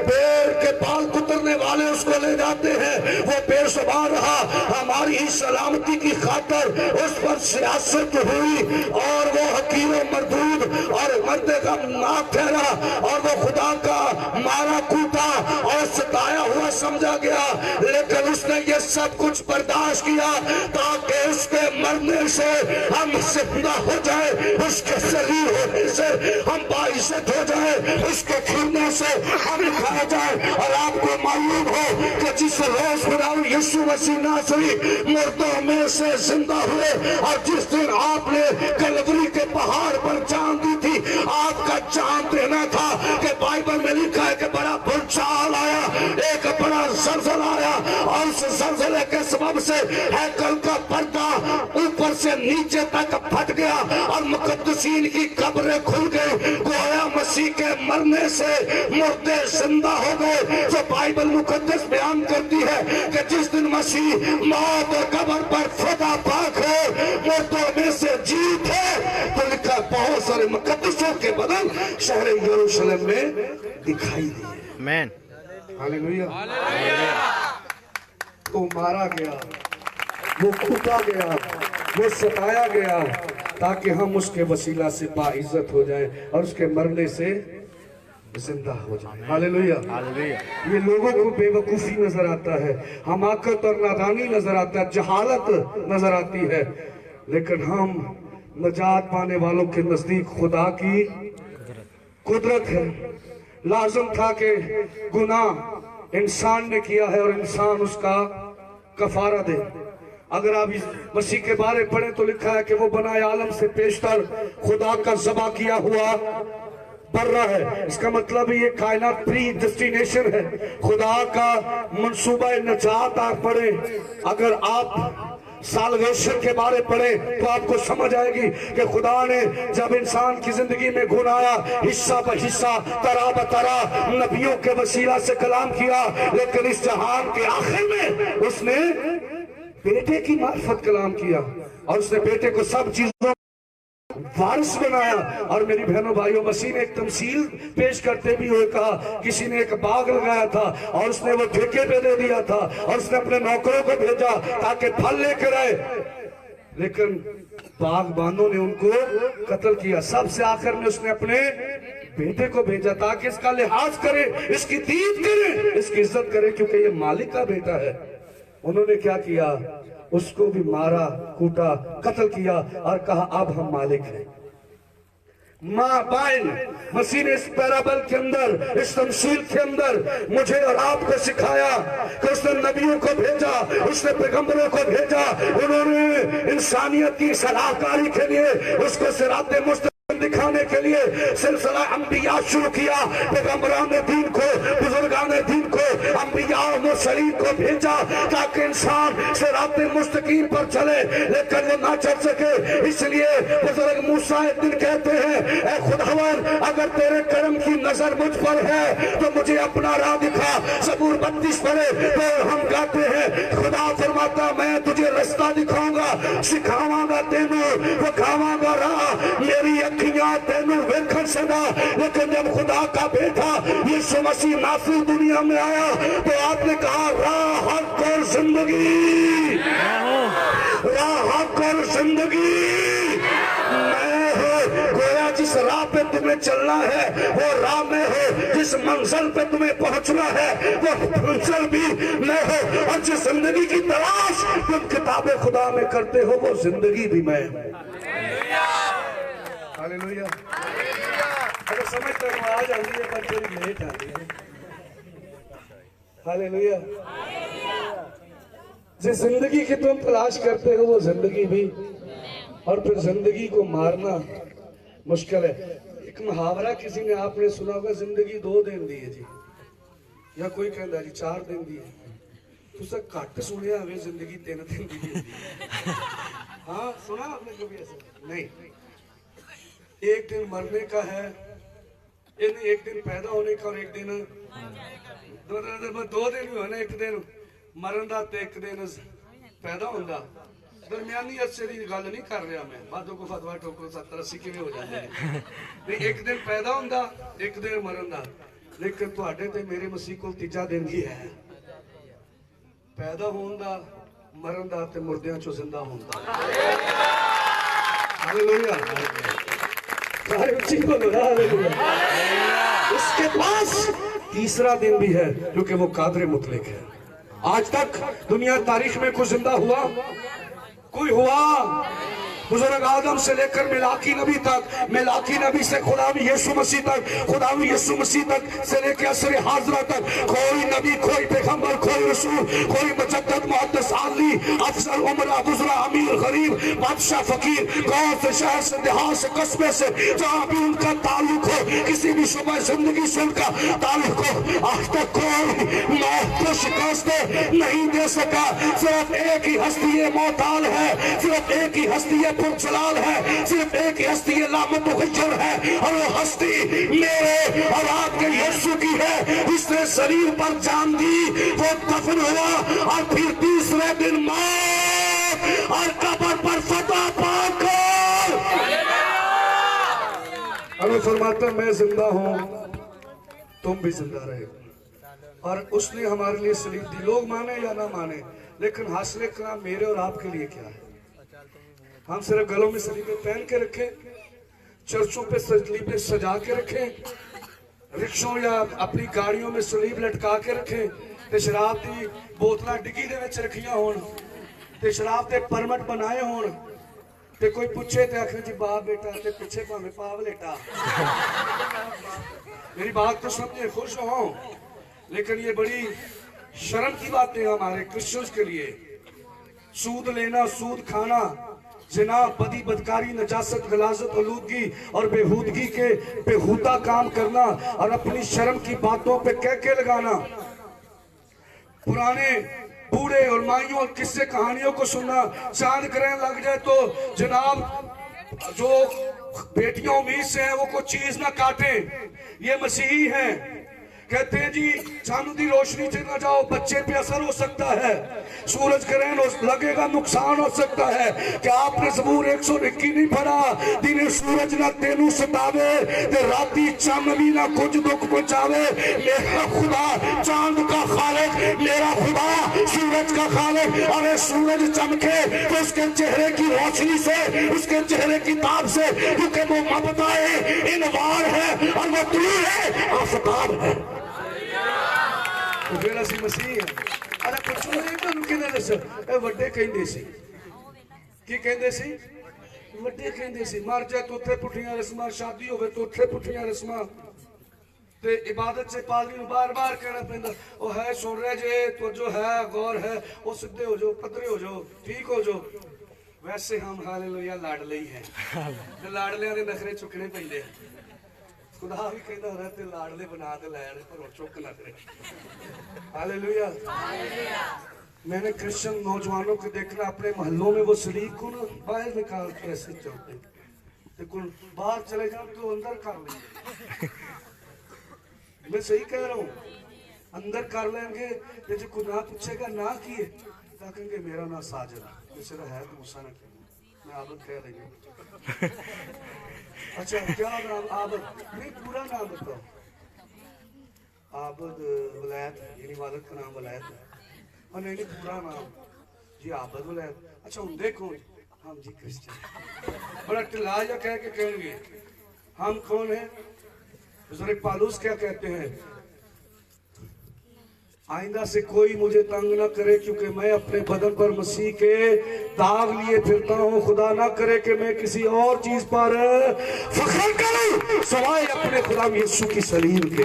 پیر کے بال کترنے والے اس کو لے جاتے ہیں۔ وہ بے شبار رہا، ہماری سلامتی کی خاطر اس پر سیاست ہوئی اور وہ حقیر و مردود اور مرد غمناک ٹھہرا، اور وہ خدا کا مارا کوٹا اور ستایا ہوا سمجھا گیا، لیکن اس نے یہ سب کچھ برداشت کیا تاکہ اس کے مرنے سے ہم زندہ ہو جائیں، اس کے ذلیل ہونے سے ہم باعزت ہو جائیں، اس کے کھلنے سے ہم کھائے جائیں۔ اور آپ کو معلوم ہو کہ جس روز خدا یسوع مسیح ناصری مردوں میں سے زندہ ہوئے اور جس دن آپ نے کلوری کے پہاڑ پر جان دی تھی، آپ کا جان دینا تھا کہ بائبل میں لکھا ہے کہ بڑا بھونچال آیا، ایک بڑا زلزلہ آیا، اور اس زلزلے کے سبب سے ہیکل کا پردہ اوپر سے نیچے تک پھٹ گیا اور مقدسین کی قبریں کھل گئی، گویا مسیح کے مرنے سے مردے زندہ ہو گئے۔ جو بائبل مقدس بیان کرتی ہے کہ جس دن مسیح موت اور قبر پر فتح پا کر مردوں میں سے جیت ہے، تو لکھا بہت سارے مقدسوں کے بدن شہر یروشلم میں دکھائی دیے۔ آمین۔ ہاللیلویا۔ وہ مارا گیا، وہ کھوٹا گیا، وہ ستایا گیا تاکہ ہم اس کے وسیلہ سے باعزت ہو جائیں اور اس کے مرنے سے زندہ ہو جائیں۔ ہاللیلویا۔ یہ لوگوں کو بے وقوفی نظر آتا ہے، حماقت اور نادانی نظر آتا ہے، جہالت نظر آتی ہے، لیکن ہم نجات پانے والوں کے نزدیک خدا کی قدرت ہے۔ لازم تھا کہ گناہ انسان نے کیا ہے اور انسان اس کا کفارہ دے۔ اگر آپ مسیح کے بارے پڑھیں تو لکھا ہے کہ وہ بنائے عالم سے پیشتر خدا کا ذبح کیا ہوا برہ ہے۔ اس کا مطلب یہ کائنات پری ڈیسٹینیشن ہے، خدا کا منصوبہ نجات آپ پڑھیں۔ اگر آپ सालवेशन के बारे पढ़े तो आपको समझ आएगी कि खुदा ने जब इंसान की जिंदगी में गुण आया, हिस्सा ब हिस्सा, तरा ब तरा नबियों के वसीला से कलाम किया, लेकिन इस जहान के आखिर में उसने बेटे की मार्फत कलाम किया और उसने बेटे को सब चीजों वारिस बनाया। और मेरी बहनों भाइयों, मसीह ने एक तमसील पेश करते भी हुए कहा, किसी ने एक बाग लगाया था और उसने वो ठेके पे दे दिया था और उसने अपने नौकरों को भेजा ताकि फल लेकर आए, लेकिन बागबानों ने उनको कत्ल किया। सबसे आखिर में उसने अपने बेटे को भेजा ताकि इसका लिहाज करे, इसकी दीद करे, इसकी इज्जत करे, क्योंकि ये मालिक का बेटा है। उन्होंने क्या किया, उसको भी मारा, कूटा, कत्ल किया और कहा अब हम मालिक हैं। माँ बाइन मसीह ने इस पैराबल के अंदर, इस तमसील के अंदर मुझे और आपको सिखाया कि उसने नबियों को भेजा, उसने पैगंबरों को भेजा, उन्होंने इंसानियत की सलाहकारी के लिए उसको सिराते मुस्तकीम दिखाने के लिए सिलसिला अंबिया शुरू किया। पैगंबरान दीन को, बुजुर्गान दीन को, अंबिया और मुरसलीन को भेजा ताकि इंसान सिराते मुस्तकीम पर चले, लेकिन वो ना चल सके। इसलिए बुजुर्ग मूसा एक दिन कहते हैं, ऐ खुदावन अगर तेरे करम की नजर मुझ पर है तो मुझे अपना राह दिखा। ज़बूर 32 पढ़े तो हम गाते हैं, खुदा फरमाता मैं तुझे रास्ता दिखाऊंगा, सिखावांगा तेनू, दिखावांगा राह, मेरी अखियां तेनू वेखन से ना। लेकिन जब खुदा का बेटा यीशु मसीह नासुर दुनिया में आया तो आपने कहा राह, हक और जिंदगी, राह, हक और जिंदगी मैं हूं। गोया जिस राह पे तुम्हें चलना है वो राह में हो, जिस मंजिल पे तुम्हें पहुंचना है वो मंजिल भी मैं हूं, और जिस जिंदगी की तलाश तुम किताबे खुदा में करते हो वो जिंदगी भी मैं हूं। हालेलुया। अगर समझते हो आ जाती है पर थोड़ी लेट आ रही है। हालेलुया। जिस जिंदगी की तुम तलाश करते हो वो जिंदगी भी, और फिर जिंदगी को मारना मुश्किल है। एक मुहावरा किसी ने आपने सुना होगा, जिंदगी 2 दिन दी है जी, या कोई कहता जी 4 दिन दी है। तुसा घट सुनिया हमें जिंदगी 3 दिन दी है। हाँ सुना आपने कभी ऐसा? नहीं। एक दिन मरने का है, एक दिन पैदा होने का और एक दिन 2 दिन भी होना, एक दिन मरण का ते एक दिन पैदा होगा। दरमियानी अरसे की गल नहीं कर रहा मैं, बादों को फतवा ठोको 70-80 किवें हो जाते हैं। नहीं, एक दिन पैदा होगा, एक दिन मरण का। लेकिन तुहाडे ते मेरे मसीह को तीजा दिन ही है, पैदा होने का, मरण का ते मुर्दियां चों जिंदा होने का। हालेलुया। इसके पास तीसरा दिन भी है क्योंकि वो कादर मुतलक है। आज तक दुनिया तारीख में कोई जिंदा हुआ? कोई हुआ? बुजुर्ग आदम से लेकर मिलाकी नबी तक, मिलाकी नबी से खुदावी यीशु मसीह तक, खुदावी यीशु मसीह तक से लेकर असर हाजरा तक कोई नबी, कोई पैगंबर, कोई रसूल, कोई मुजद्दिद, मुहद्दिस, आली, अफसर, उमरा, गुजरा, अमीर, गरीब, बादशाह, फकीर, गांव से, शहर से, देहात से, कस्बे से, जहां भी उनका ताल्लुक हो, किसी भी शुबह जिंदगी से उनका ताल्लुक हो, आज तक कोई मौत को शिकस्त नहीं दे सका। सिर्फ एक ही हस्ती मोहताल है, सिर्फ एक ही हस्ती पुरजलाल है, सिर्फ एक हस्ती लामत मुगज्जर है, और वो हस्ती मेरे और आपके यीशु की है। इसने शरीर पर जान दी, वो दफन हुआ और फिर तीसरे दिन मौत और कब्र पर फतह पाकर हमें फरमाता मैं जिंदा हूं, तुम भी जिंदा रहे। और उसने हमारे लिए सलीब दी, लोग माने या ना माने, लेकिन हासिल कलाम मेरे और आपके लिए क्या है? हम सिर्फ गलों में सलीबे पहन के रखें, चर्चों पे सलीबे सजा के रखें, रिक्शों या अपनी गाड़ियों में सलीब लटका के रखें, ते शराब की बोतल डिग्गी दे विच रखियां होण, ते शराब के परमट बनाए होण, ते कोई पूछे ते आखे जी बाप बेटा, ते पीछे भावे पाव लेटा। मेरी बात तो समझे, खुश हो, लेकिन ये बड़ी शर्म की बात है हमारे क्रिश्चियंस के लिए। सूद लेना, सूद खाना, जिना, बदी, बदकारी, नजासत, गलाजत, आलूदगी और बेहूदगी के बेहूदा काम करना और अपनी शर्म की बातों पे कह के लगाना। पुराने बूढ़े और माइयों और किस्से कहानियों को सुनना, चांद ग्रहण लग जाए तो जनाब जो बेटियां उम्मीद से हैं वो कोई चीज ना काटे, ये मसीही हैं। कहते हैं जी चांद की रोशनी से ना जाओ, बच्चे पे असर हो सकता है, सूरज ग्रहण लगेगा, नुकसान हो सकता है। कि आपने ज़बूर 121 नहीं पढ़ा, दिन सूरज ना तेनू सतावे ते राती चंद भी ना कुछ दुख पहुंचावे। मेरा खुदा चांद का खालिक, मेरा खुदा सूरज का खालिक। अरे सूरज चमके तो उसके चेहरे की रोशनी से, उसके चेहरे की ताप से, क्योंकि वो मबदा है, इनवार है और वो दूर है, आफताब है। तो फिर असी मसीह हैं। अरे पुछो नहीं तुहानू किहने दस, ए वड्डे कहिंदे सी, की कहिंदे सी, वड्डे कहिंदे सी मर जाए तो उत्थे पुठियां रस्मां, शादी होवे तो उत्थे पुठियां रस्मां। ते इबादत से पादरी नूं बार-बार कहना पैंदा, ओ है सुन रहे जे तो जो है गौर है, ओ सीधे हो जाओ, पतरे हो जाओ, ठीक हो जाओ। वैसे हम हालेलुया लाडले ही हैं, ते लाडलियां दे नखरे चुकने पैंदे। खुदा भी कहता रहा ते लाडले बना दे लैन पर चुक ना करे। हालेलुया। मैंने क्रिश्चियन नौजवानों को देखना अपने मोहल्लों में, वो सलीब को ना बाहर निकाल के ऐसे चलते, लेकिन बाहर चले जाओ तो अंदर कर लेंगे। मैं सही कह रहा हूँ, अंदर कर लेंगे, जो खुदा पूछेगा ना किए तो कहेंगे मेरा ना साजन, मेरा है तो गुस्सा ना किया, मैं आबद कह रही हूँ। अच्छा क्या नाम? आबद नहीं, पूरा नाम बताओ। आबद वलायत, यानी इबादत का नाम वलायत है। और नहीं पूरा नाम जी आबद वलायत। अच्छा हम देखो हम जी क्रिश्चियन, बड़ा टिल्ला जा कह के कहेंगे हम कौन है। बुजुर्ग पालूस क्या कहते हैं, आइंदा से कोई मुझे तंग ना करे, क्योंकि मैं अपने बदन पर मसीह के दाग लिए फिरता हूँ। खुदा ना करे कि मैं किसी और चीज पर फख्र करूं सवाए अपने खुदा यीशु की सलीब के,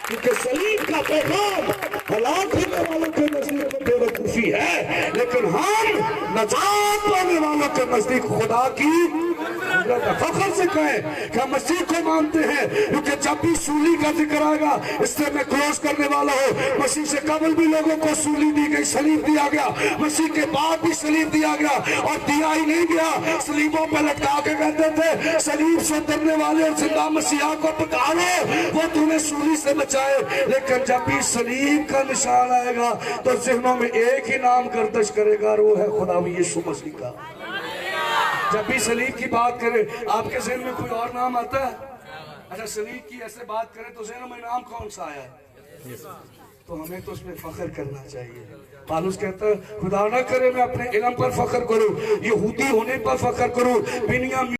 क्योंकि सलीब का पैगाम हलाक होने वालों के नजदीक में बेवकूफी है, लेकिन हम नजात पाने वालों के नजदीक खुदा की फख्र से कहें कि हम मसीह को मानते हैं। क्योंकि जब भी सूली का जिक्र आएगा, इससे मैं क्लोज करने वाला हूँ, मसीह से कबल भी लोगों को सूली दी गई, सलीब दिया गया, मसीह के बाद भी सलीब दिया गया। और दिया ही नहीं गया, सलीबों पर लटका के कहते थे सलीब से उतरने वाले और जिंदा मसीहा को पुकारो, वो तुम्हें सूली से बचाए। लेकिन जब भी सलीब का निशान आएगा तो ज़हनों में एक ही नाम गर्दिश करेगा, और वो है खुदा यीशु मसीह का। जब भी सलीब की बात करें, आपके ज़हन में कोई और नाम आता है? अच्छा सलीब की ऐसे बात करें तो ज़हन में नाम कौन सा आया है? तो हमें तो उसमें फख्र करना चाहिए। पालूस कहता है खुदा ना करे मैं अपने इल्म पर फख्र करूं, यहूदी होने पर फख्र करूं, बिनियामीन